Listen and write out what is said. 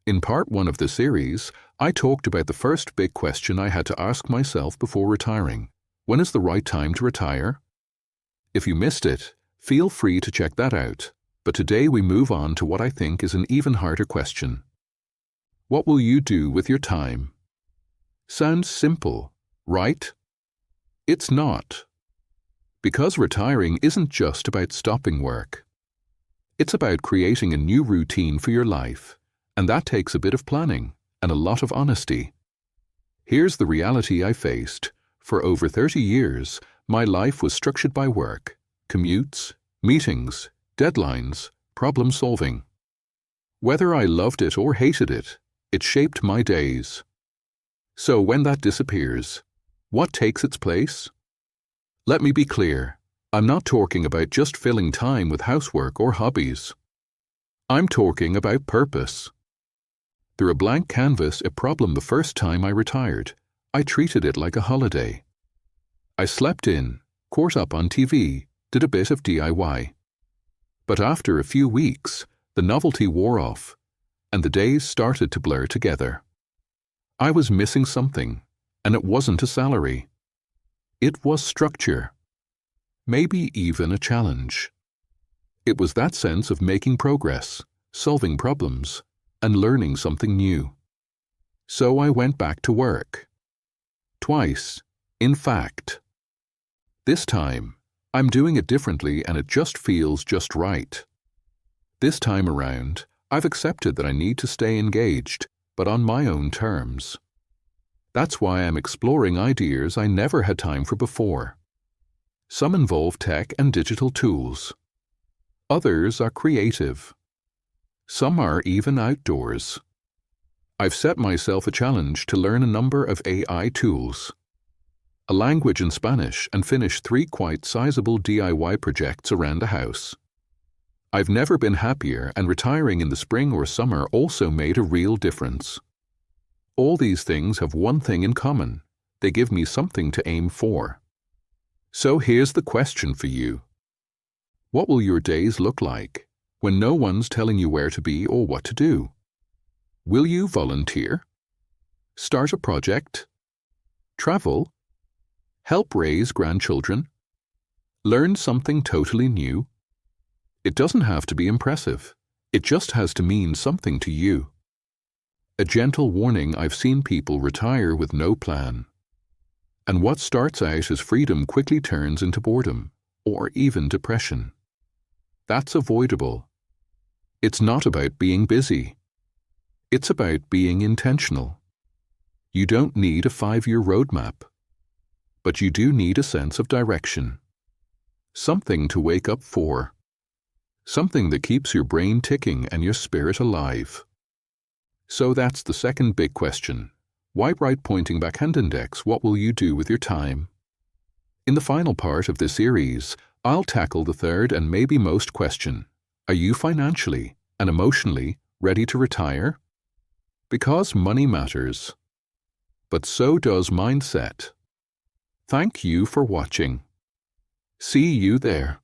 In part 1 of the series, I talked about the first big question I had to ask myself before retiring. When is the right time to retire? If you missed it, feel free to check that out. But today we move on to what I think is an even harder question. What will you do with your time? Sounds simple, right? It's not. Because retiring isn't just about stopping work. It's about creating a new routine for your life, and that takes a bit of planning and a lot of honesty. Here's the reality I faced. For over 30 years, my life was structured by work, commutes, meetings, deadlines, problem solving. Whether I loved it or hated it, it shaped my days. So when that disappears, what takes its place? Let me be clear, I'm not talking about just filling time with housework or hobbies. I'm talking about purpose. Through a blank canvas, a problem the first time I retired, I treated it like a holiday. I slept in, caught up on TV, did a bit of DIY. But after a few weeks, the novelty wore off, and the days started to blur together. I was missing something, and it wasn't a salary. It was structure. Maybe even a challenge. It was that sense of making progress, solving problems, and learning something new. So I went back to work. Twice, in fact. This time, I'm doing it differently and it just feels just right. This time around, I've accepted that I need to stay engaged, but on my own terms. That's why I'm exploring ideas I never had time for before. Some involve tech and digital tools. Others are creative. Some are even outdoors. I've set myself a challenge to learn a number of AI tools, a language in Spanish, and finish 3 quite sizable DIY projects around the house. I've never been happier, and retiring in the spring or summer also made a real difference. All these things have one thing in common. They give me something to aim for. So here's the question for you. What will your days look like when no one's telling you where to be or what to do? Will you volunteer? Start a project? Travel? Help raise grandchildren? Learn something totally new? It doesn't have to be impressive. It just has to mean something to you. A gentle warning: I've seen people retire with no plan. And what starts out as freedom quickly turns into boredom, or even depression. That's avoidable. It's not about being busy. It's about being intentional. You don't need a 5-year roadmap. But you do need a sense of direction. Something to wake up for. Something that keeps your brain ticking and your spirit alive. So that's the second big question. Why right pointing backhand index? What will you do with your time? In the final part of this series, I'll tackle the third and maybe most question. Are you financially and emotionally ready to retire? Because money matters. But so does mindset. Thank you for watching. See you there.